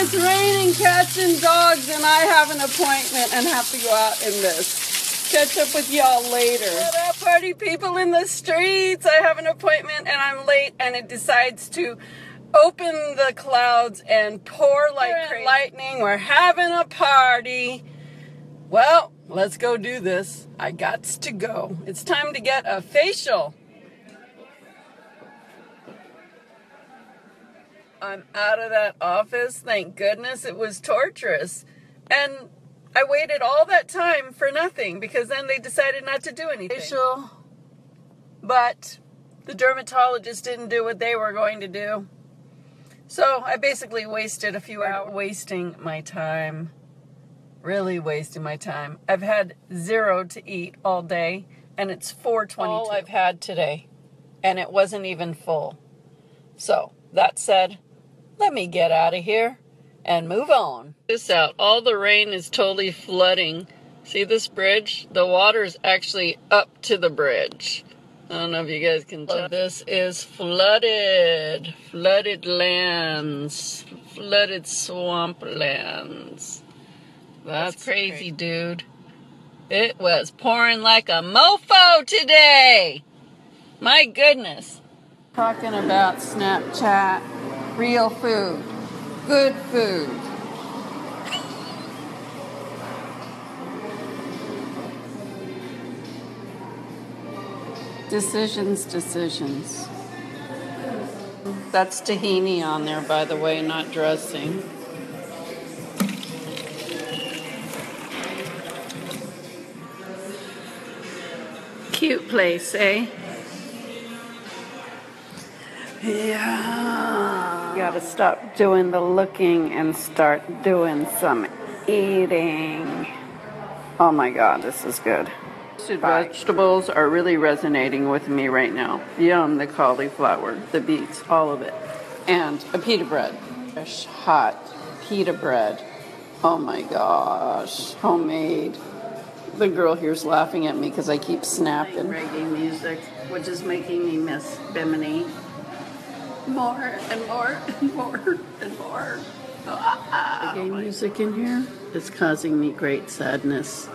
It's raining cats and dogs, and I have an appointment and have to go out in this. Catch up with y'all later. What up, party people in the streets? I have an appointment and I'm late, and it decides to open the clouds and pour like crazy lightning. We're having a party. Well, let's go do this. I gots to go. It's time to get a facial. I'm out of that office. Thank goodness. It was torturous. And I waited all that time for nothing because then they decided not to do anything. Facial. But the dermatologist didn't do what they were going to do. So I basically wasted a few hours wasting my time. Really wasting my time. I've had 0 to eat all day, and it's 4:22. All I've had today, and it wasn't even full. So, that said, let me get out of here and move on. This out. All the rain is totally flooding. See this bridge? The water's actually up to the bridge. I don't know if you guys can tell. This is flooded. Flooded lands. Flooded swamp lands. That's crazy, dude. It was pouring like a mofo today. My goodness. Talking about Snapchat, real food, good food. Decisions. That's tahini on there, by the way, not dressing. Cute place, eh? Yeah. Gotta stop doing the looking and start doing some eating. Oh my God, this is good. Vegetables are really resonating with me right now. Yum, the cauliflower, the beets, all of it. And a pita bread. Fresh, hot pita bread. Oh my gosh, homemade. The girl here's laughing at me because I keep snapping. Reggae music, which is making me miss Bimini. More and more and more and more. Reggae music in here is causing me great sadness.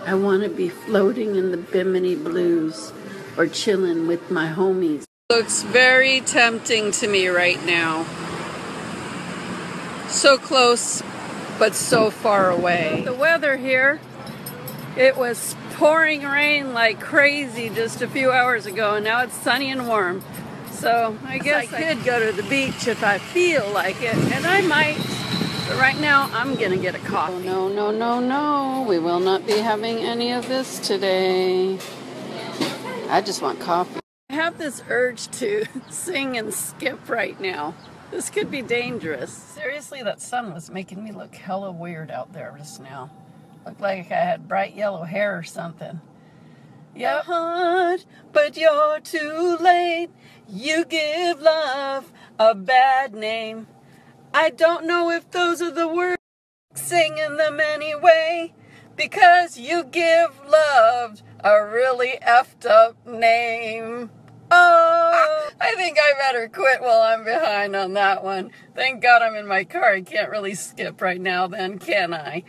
I want to be floating in the Bimini blues or chilling with my homies. Looks very tempting to me right now. So close, but so far away. The weather here. It was pouring rain like crazy just a few hours ago, and now it's sunny and warm. So I guess I could go to the beach if I feel like it, and I might. But right now, I'm going to get a coffee. Oh, no. We will not be having any of this today. I just want coffee. I have this urge to sing and skip right now. This could be dangerous. Seriously, that sun was making me look hella weird out there just now. Looked like I had bright yellow hair or something. You're hot, but you're too late. You give love a bad name. I don't know if those are the words, singing them anyway, because you give love a really effed up name. Oh, I think I better quit while I'm behind on that one. Thank God I'm in my car. I can't really skip right now then, can I?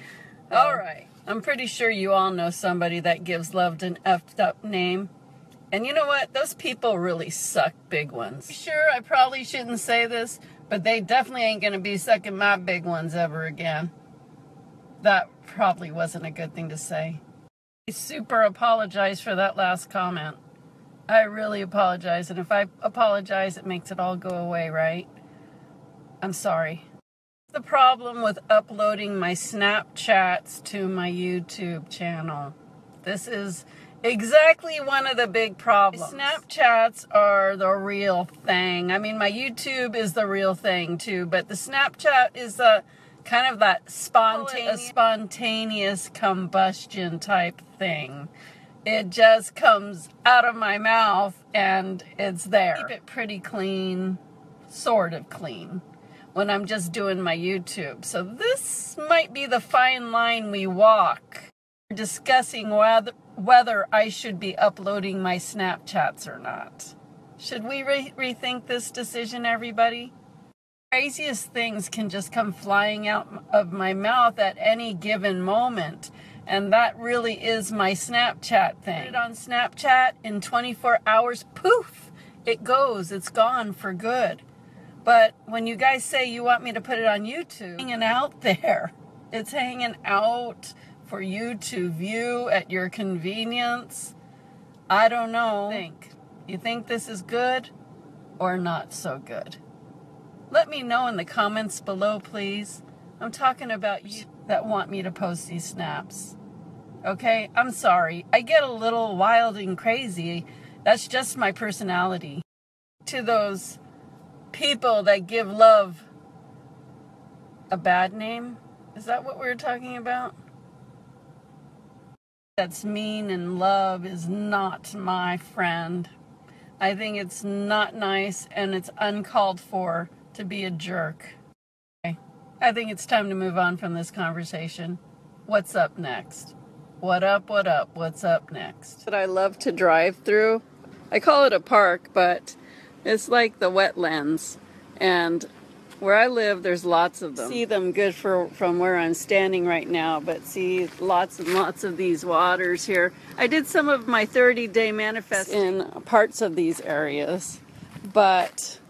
All right. I'm pretty sure you all know somebody that gives love an effed up name. And you know what? Those people really suck big ones. Sure, I probably shouldn't say this, but they definitely ain't going to be sucking my big ones ever again. That probably wasn't a good thing to say. I super apologize for that last comment. I really apologize. And if I apologize, it makes it all go away, right? I'm sorry. The problem with uploading my Snapchats to my YouTube channel. This is exactly one of the big problems. Snapchats are the real thing. I mean, my YouTube is the real thing too, but the Snapchat is the kind of that spontaneous combustion type thing. It just comes out of my mouth and it's there. Keep it pretty clean, sort of clean, when I'm just doing my YouTube. So this might be the fine line we walk. We're discussing whether I should be uploading my Snapchats or not. Should we rethink this decision, everybody? Craziest things can just come flying out of my mouth at any given moment. And that really is my Snapchat thing. Put it on Snapchat, in 24 hours, poof, it goes. It's gone for good. But when you guys say you want me to put it on YouTube, it's hanging out there. It's hanging out for you to view at your convenience. I don't know. You think this is good or not so good? Let me know in the comments below, please. I'm talking about you that want me to post these snaps. Okay? I'm sorry. I get a little wild and crazy. That's just my personality. To those people that give love a bad name. Is that what we were talking about? That's mean and love is not my friend. I think it's not nice and it's uncalled for to be a jerk. Okay. I think it's time to move on from this conversation. What's up next? What up, what up, what's up next? That I love to drive through. I call it a park, but it's like the wetlands. And where I live, there's lots of them. See them good from where I'm standing right now, but see lots and lots of these waters here. I did some of my 30-day manifest in parts of these areas, but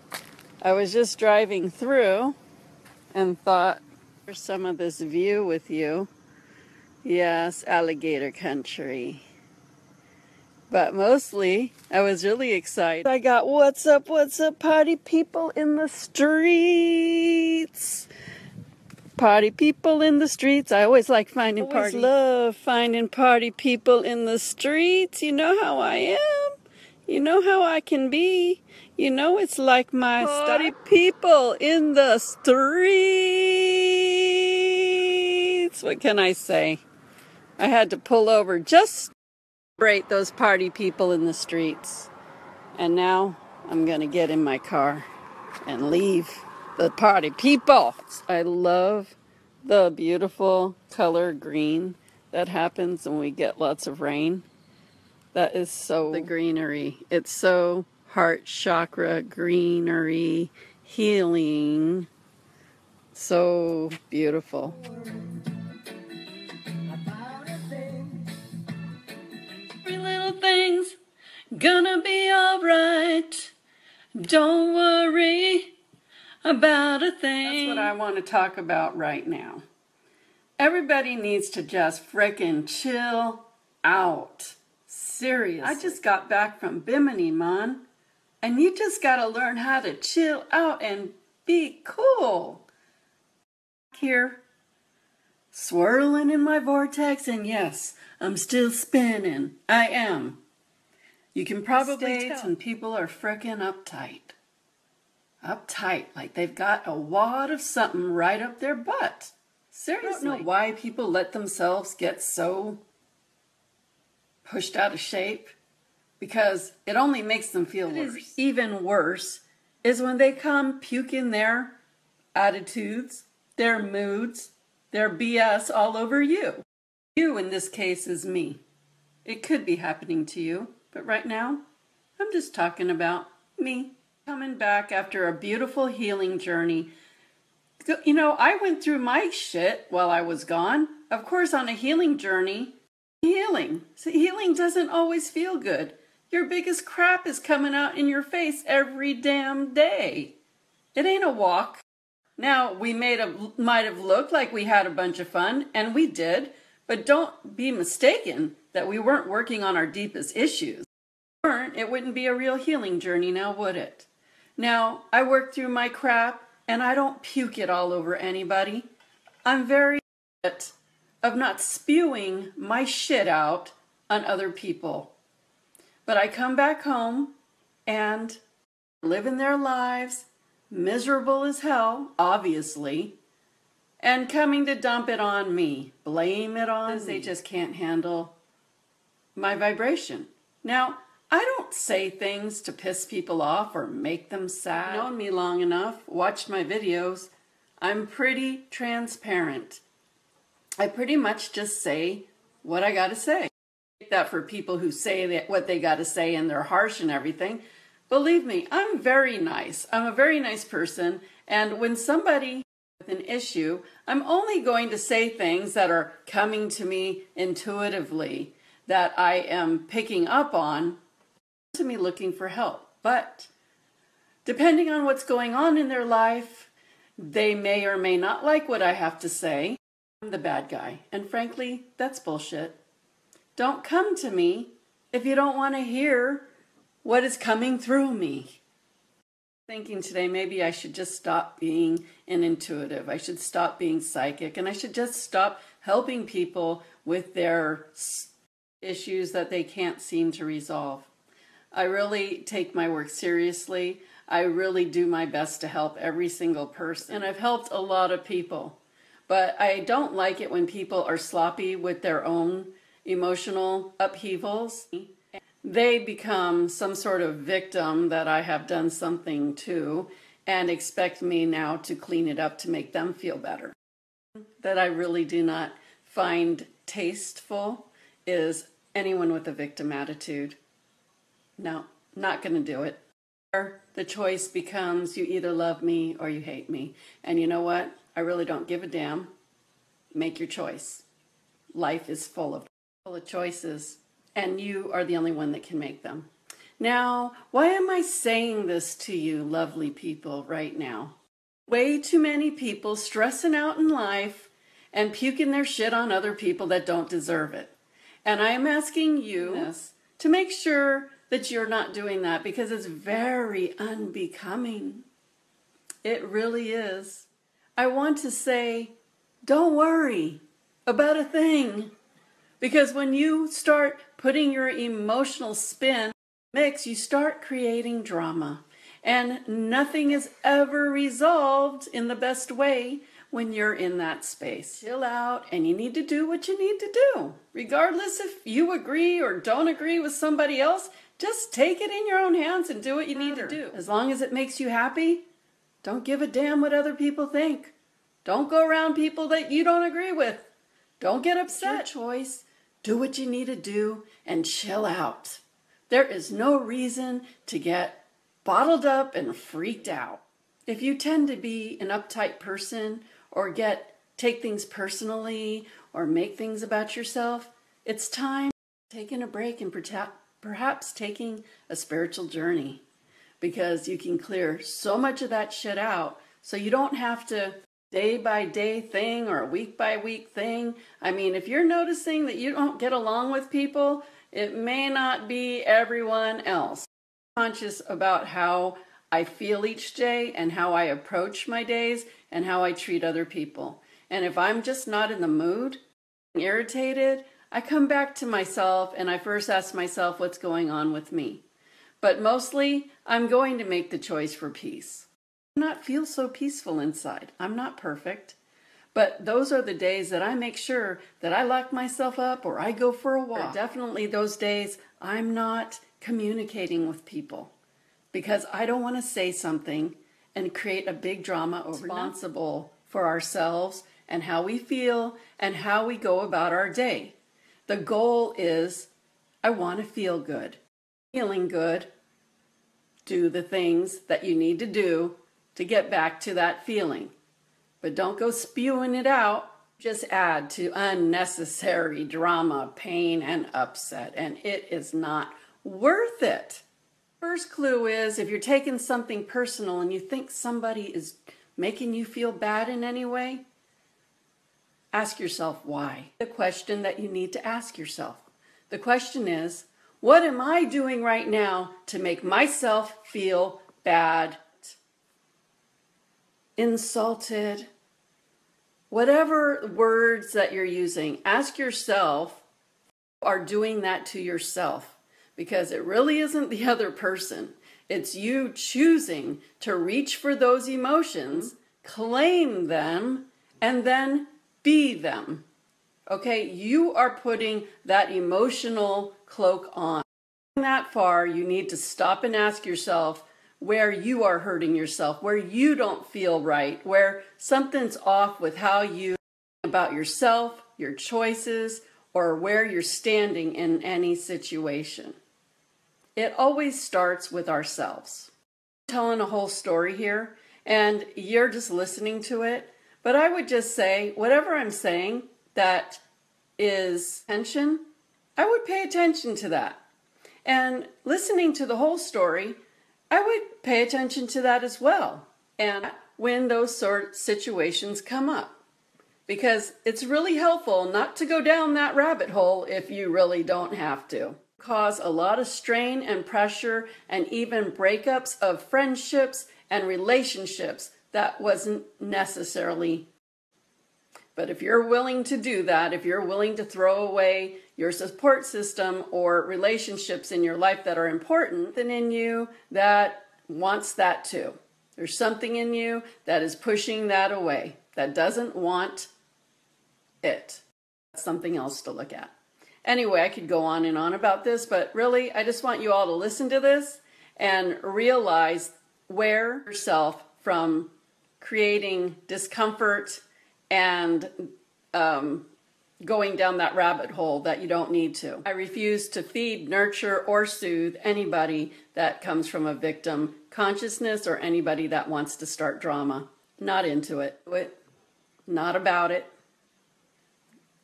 I was just driving through and thought, here's some of this view with you. Yes, alligator country. But mostly, I was really excited. I got what's up, party people in the streets. Party people in the streets. I always like finding party. Love finding party people in the streets. You know how I am. You know how I can be. You know it's like my party people in the streets. What can I say? I had to pull over just celebrate those party people in the streets. And now I'm going to get in my car and leave the party people. I love the beautiful color green that happens when we get lots of rain. That is so the greenery. It's so heart chakra greenery, healing. So beautiful. Every little thing's gonna be alright. Don't worry about a thing. That's what I want to talk about right now. Everybody needs to just frickin' chill out. Seriously. I just got back from Bimini, man. And you just gotta learn how to chill out and be cool. Here, swirling in my vortex, and yes, I'm still spinning. I am. You can probably tell when people are frickin' uptight. Uptight, like they've got a wad of something right up their butt. Seriously. I don't know why people let themselves get so pushed out of shape, because it only makes them feel worse. Even worse is when they come puking their attitudes, their moods, their BS all over you. You, in this case, is me. It could be happening to you, but right now, I'm just talking about me. Coming back after a beautiful healing journey. You know, I went through my shit while I was gone. Of course, on a healing journey, healing. So healing doesn't always feel good. Your biggest crap is coming out in your face every damn day. It ain't a walk. Now, we might have looked like we had a bunch of fun, and we did, but don't be mistaken that we weren't working on our deepest issues. If we weren't, it wouldn't be a real healing journey now, would it? Now, I worked through my crap, and I don't puke it all over anybody. I'm very good of not spewing my shit out on other people. But I come back home and living their lives, miserable as hell, obviously, and coming to dump it on me, blame it on me. They just can't handle my vibration. Now, I don't say things to piss people off or make them sad. You've known me long enough, watched my videos. I'm pretty transparent. I pretty much just say what I gotta say. That for people who say that what they gotta say and they're harsh and everything. Believe me, I'm very nice. I'm a very nice person, And when somebody with an issue, I'm only going to say things that are coming to me intuitively, that I am picking up on, to me looking for help. But depending on what's going on in their life, they may or may not like what I have to say. I'm the bad guy. And frankly, that's bullshit. Don't come to me if you don't want to hear what is coming through me. Thinking today, maybe I should just stop being an intuitive. I should stop being psychic, and I should just stop helping people with their issues that they can't seem to resolve. I really take my work seriously. I really do my best to help every single person, and I've helped a lot of people. But I don't like it when people are sloppy with their own emotional upheavals. They become some sort of victim that I have done something to and expect me now to clean it up to make them feel better. That I really do not find tasteful is anyone with a victim attitude. No, not going to do it. The choice becomes you either love me or you hate me. And you know what? I really don't give a damn. Make your choice. Life is full of choices, and you are the only one that can make them. Now, why am I saying this to you, lovely people, right now? Way too many people stressing out in life and puking their shit on other people that don't deserve it. And I am asking you to make sure that you're not doing that, because it's very unbecoming. It really is. I want to say, don't worry about a thing. Because when you start putting your emotional spin mix, you start creating drama. And nothing is ever resolved in the best way when you're in that space. Chill out, and you need to do what you need to do. Regardless if you agree or don't agree with somebody else, just take it in your own hands and do what you need to do. As long as it makes you happy, don't give a damn what other people think. Don't go around people that you don't agree with. Don't get upset. It's your choice. Do what you need to do and chill out. There is no reason to get bottled up and freaked out. If you tend to be an uptight person or take things personally or make things about yourself, it's time taking a break and perhaps taking a spiritual journey, because you can clear so much of that shit out so you don't have to day by day thing or a week by week thing. I mean, if you're noticing that you don't get along with people, it may not be everyone else. I'm conscious about how I feel each day and how I approach my days and how I treat other people. And if I'm just not in the mood, irritated, I come back to myself and I first ask myself what's going on with me. But mostly, I'm going to make the choice for peace. Not feel so peaceful inside. I'm not perfect. But those are the days that I make sure that I lock myself up or I go for a walk. Definitely those days I'm not communicating with people because I don't want to say something and create a big drama over responsible for ourselves and how we feel and how we go about our day. The goal is I want to feel good. Feeling good, do the things that you need to do to get back to that feeling. But don't go spewing it out. Just add to unnecessary drama, pain, and upset. And it is not worth it. First clue is if you're taking something personal and you think somebody is making you feel bad in any way, ask yourself why. The question that you need to ask yourself. The question is, what am I doing right now to make myself feel bad? Insulted, whatever words that you're using, ask yourself, are doing that to yourself, because it really isn't the other person. It's you choosing to reach for those emotions, claim them, and then be them. Okay, you are putting that emotional cloak on. That far, you need to stop and ask yourself, where you are hurting yourself, where you don't feel right, where something's off with how you think about yourself, your choices, or where you're standing in any situation. It always starts with ourselves. I'm telling a whole story here, and you're just listening to it. But I would just say, whatever I'm saying that is tension, I would pay attention to that. And listening to the whole story, I would pay attention to that as well. And when those sort of situations come up. Because it's really helpful not to go down that rabbit hole if you really don't have to. Cause a lot of strain and pressure and even breakups of friendships and relationships that wasn't necessarily. But if you're willing to do that, if you're willing to throw away your support system or relationships in your life that are important, then in you that wants that too. There's something in you that is pushing that away, that doesn't want it. That's something else to look at. Anyway, I could go on and on about this, but really, I just want you all to listen to this and realize where yourself from creating discomfort and going down that rabbit hole that you don't need to. I refuse to feed, nurture, or soothe anybody that comes from a victim consciousness or anybody that wants to start drama. Not into it. Not about it.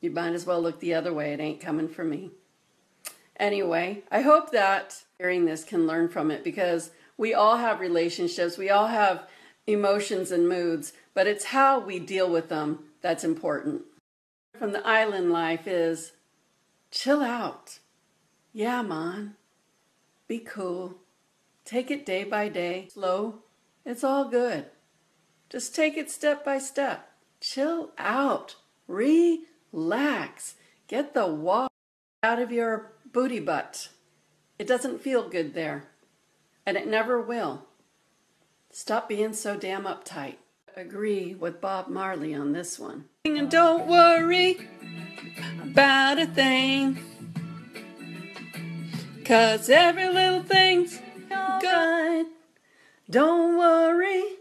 You might as well look the other way. It ain't coming from me. Anyway, I hope that hearing this can learn from it, because we all have relationships. We all have emotions and moods, but it's how we deal with them that's important. From the island life is chill out. Yeah, man. Be cool. Take it day by day. Slow. It's all good. Just take it step by step. Chill out. Relax. Get the water out of your booty butt. It doesn't feel good there. And it never will. Stop being so damn uptight. Agree with Bob Marley on this one. And don't worry about a thing, 'cause every little thing's good. Don't worry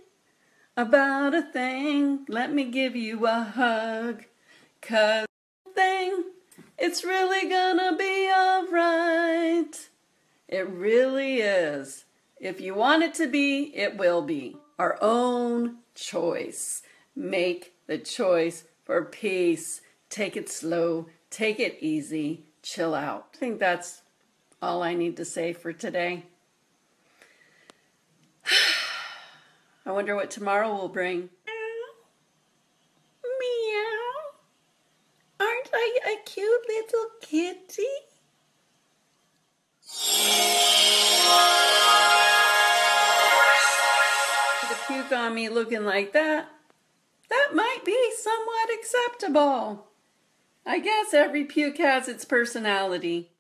about a thing. Let me give you a hug, 'cause it's really gonna be alright. It really is. If you want it to be, it will be. Our own choice. Make the choice for peace. Take it slow. Take it easy. Chill out. I think that's all I need to say for today. I wonder what tomorrow will bring. Meow. Aren't I a cute little kitty? The puke on me looking like that, that might be somewhat acceptable. I guess every puke has its personality.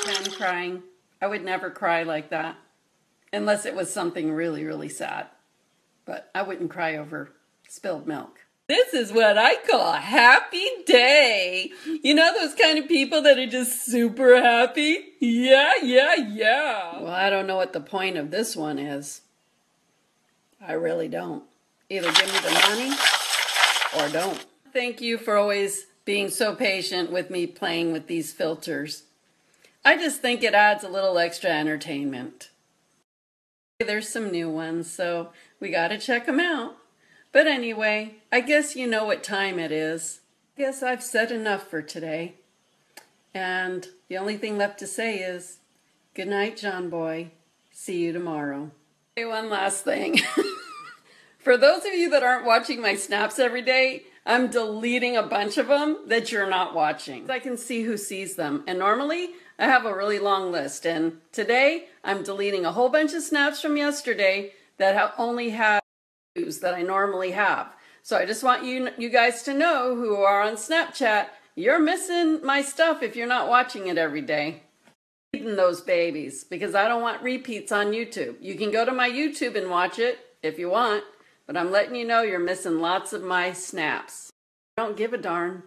I'm crying. I would never cry like that, unless it was something really, really sad. But I wouldn't cry over spilled milk. This is what I call a happy day. You know those kind of people that are just super happy? Yeah. Well, I don't know what the point of this one is. I really don't. Either give me the money or don't. Thank you for always being so patient with me playing with these filters. I just think it adds a little extra entertainment. There's some new ones, so we gotta check them out. But anyway, I guess you know what time it is. I guess I've said enough for today. And the only thing left to say is, good night, John Boy. See you tomorrow. Okay, one last thing. For those of you that aren't watching my snaps every day, I'm deleting a bunch of them that you're not watching. I can see who sees them. And normally, I have a really long list. And today, I'm deleting a whole bunch of snaps from yesterday that only have that I normally have. So I just want you guys to know who are on Snapchat, you're missing my stuff if you're not watching it every day. Eating those babies, because I don't want repeats on YouTube. You can go to my YouTube and watch it if you want, but I'm letting you know you're missing lots of my snaps. I don't give a darn.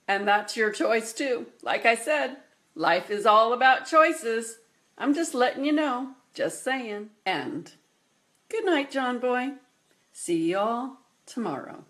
And that's your choice too. Like I said, life is all about choices. I'm just letting you know. Just saying. And good night, John Boy. See y'all tomorrow.